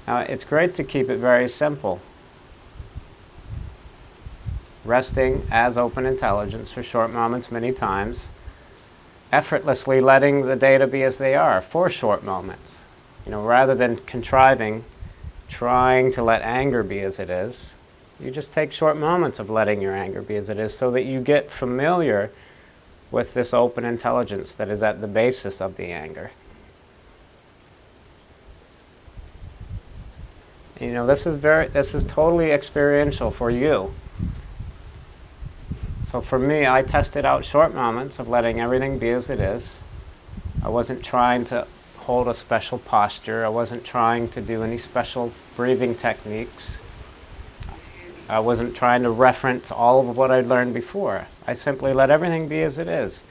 Now, it's great to keep it very simple. Resting as open intelligence for short moments many times, effortlessly letting the data be as they are for short moments. Rather than contriving, trying to let anger be as it is, you just take short moments of letting your anger be as it is so that you get familiar with this open intelligence that is at the basis of the anger. This is totally experiential for you. So for me, I tested out short moments of letting everything be as it is. I wasn't trying to hold a special posture. I wasn't trying to do any special breathing techniques. I wasn't trying to reference all of what I'd learned before. I simply let everything be as it is,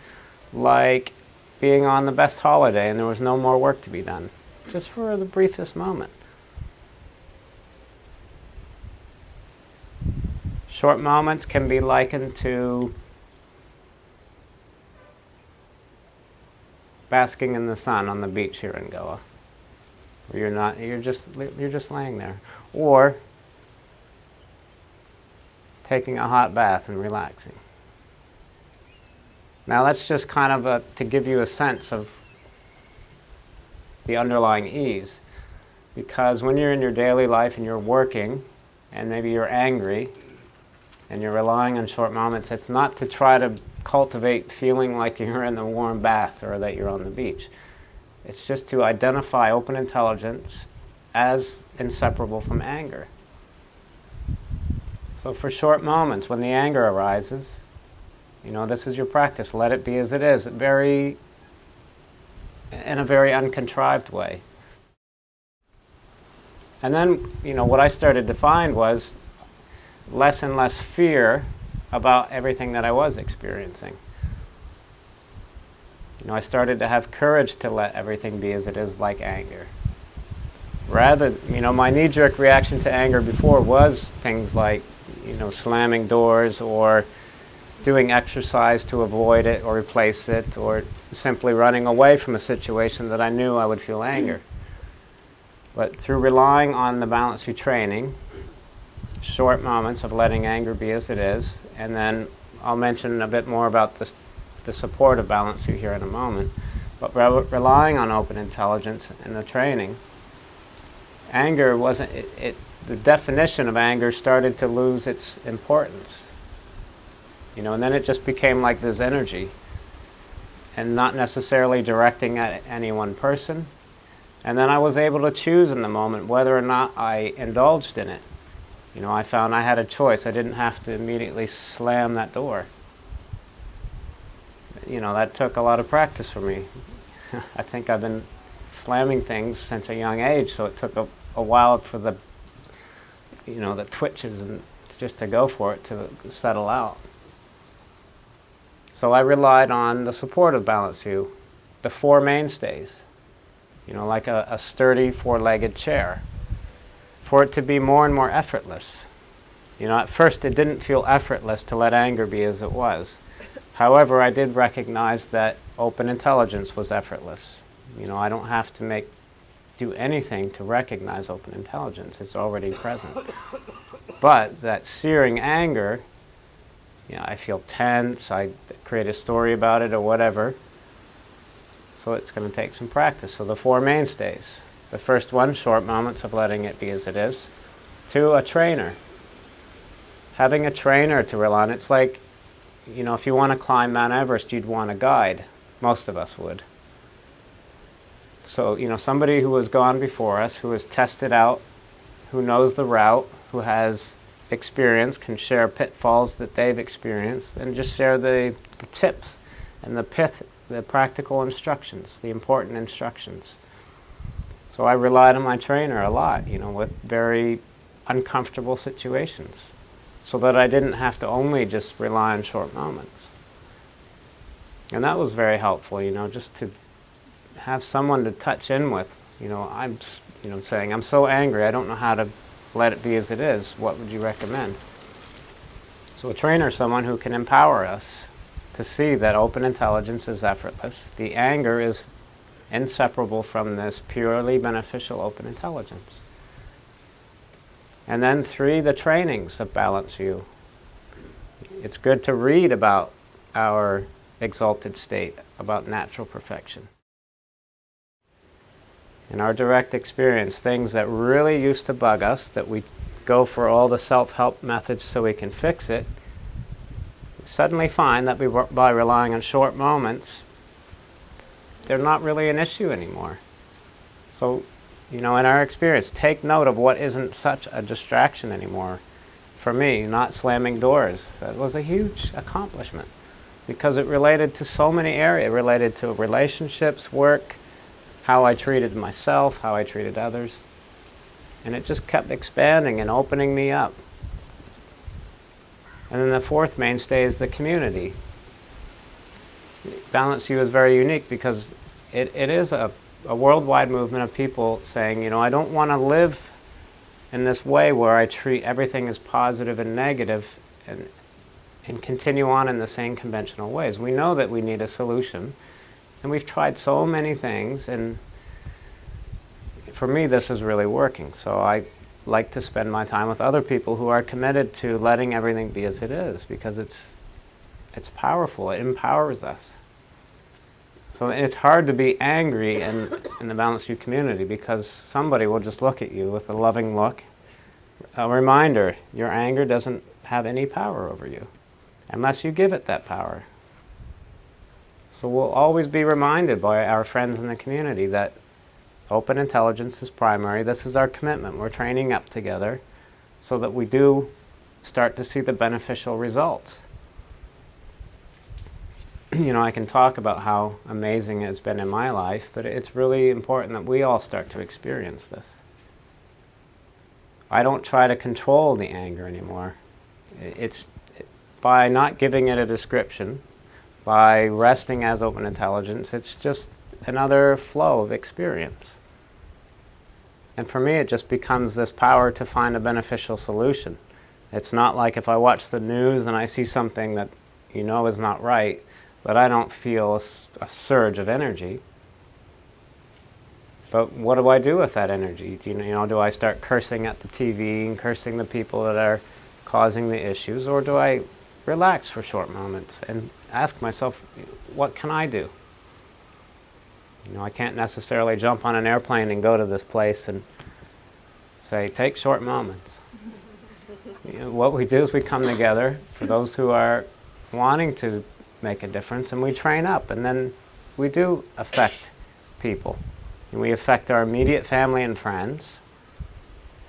like being on the best holiday and there was no more work to be done, just for the briefest moment. Short moments can be likened to basking in the sun on the beach here in Goa. You're just laying there. Or taking a hot bath and relaxing. Now that's just kind of to give you a sense of the underlying ease. Because when you're in your daily life and you're working, and maybe you're angry, and you're relying on short moments, it's not to try to cultivate feeling like you're in the warm bath or that you're on the beach. It's just to identify open intelligence as inseparable from anger. So for short moments, when the anger arises, this is your practice. Let it be as it is, in a very uncontrived way. And then, what I started to find was less and less fear about everything that I was experiencing. I started to have courage to let everything be as it is, like anger. My knee-jerk reaction to anger before was things like, slamming doors or doing exercise to avoid it or replace it, or simply running away from a situation that I knew I would feel anger. But through relying on the Balanced View training, short moments of letting anger be as it is, and then I'll mention a bit more about the support of Balanced View here in a moment, but relying on open intelligence and the training, anger wasn't, the definition of anger started to lose its importance. And then it just became like this energy, and not necessarily directing at any one person. And then I was able to choose in the moment whether or not I indulged in it. I found I had a choice. I didn't have to immediately slam that door. That took a lot of practice for me. I think I've been slamming things since a young age, so it took a while for the twitches and just to go for it to settle out. So I relied on the support of Balanced View, the four mainstays, like a sturdy four-legged chair, for it to be more and more effortless. At first it didn't feel effortless to let anger be as it was. However, I did recognize that open intelligence was effortless. I don't have to do anything to recognize open intelligence. It's already present. But that searing anger, I feel tense, I create a story about it or whatever. So it's going to take some practice. So the four mainstays. The first one, short moments of letting it be as it is. Two, a trainer. Having a trainer to rely on. It's like, if you want to climb Mount Everest, you'd want a guide. Most of us would. So, somebody who has gone before us, who has tested out, who knows the route, who has experience, can share pitfalls that they've experienced, and just share the tips and the practical instructions, the important instructions. So I relied on my trainer a lot, with very uncomfortable situations, so that I didn't have to only just rely on short moments. And that was very helpful, just to have someone to touch in with. I'm saying, I'm so angry, I don't know how to let it be as it is. What would you recommend? So a trainer is someone who can empower us to see that open intelligence is effortless. The anger is inseparable from this purely beneficial open intelligence. And then 3, the trainings of Balance You. It's good to read about our exalted state, about natural perfection. In our direct experience, things that really used to bug us, that we go for all the self-help methods so we can fix it, we suddenly find that by relying on short moments, they're not really an issue anymore. So, in our experience, take note of what isn't such a distraction anymore. For me, not slamming doors, that was a huge accomplishment because it related to so many areas. It related to relationships, work, how I treated myself, how I treated others. And it just kept expanding and opening me up. And then the 4th mainstay is the community. Balance You is very unique because it is a worldwide movement of people saying, I don't want to live in this way where I treat everything as positive and negative and continue on in the same conventional ways. We know that we need a solution. And we've tried so many things, and for me this is really working. So I like to spend my time with other people who are committed to letting everything be as it is, because it's powerful, it empowers us. So it's hard to be angry in the Balance You community because somebody will just look at you with a loving look. A reminder, your anger doesn't have any power over you unless you give it that power. So we'll always be reminded by our friends in the community that open intelligence is primary. This is our commitment. We're training up together so that we do start to see the beneficial results. I can talk about how amazing it's been in my life, but it's really important that we all start to experience this. I don't try to control the anger anymore. It's by not giving it a description, by resting as open intelligence, it's just another flow of experience. And for me, it just becomes this power to find a beneficial solution. It's not like if I watch the news and I see something that is not right, but I don't feel a surge of energy. But what do I do with that energy? Do I start cursing at the TV and cursing the people that are causing the issues, or do I relax for short moments and ask myself, what can I do? I can't necessarily jump on an airplane and go to this place and say, take short moments. What we do is we come together for those who are wanting to make a difference, and we train up, and then we do affect people. And we affect our immediate family and friends.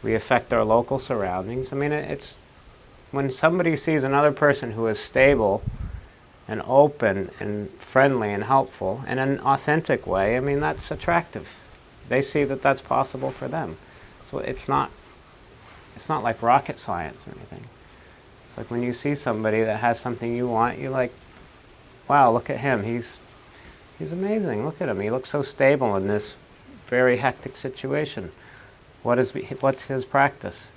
We affect our local surroundings. It's when somebody sees another person who is stable and open and friendly and helpful in an authentic way, that's attractive. They see that that's possible for them. So it's not like rocket science or anything. It's like when you see somebody that has something you want, you're like, wow, look at him. He's amazing. Look at him. He looks so stable in this very hectic situation. What's his practice?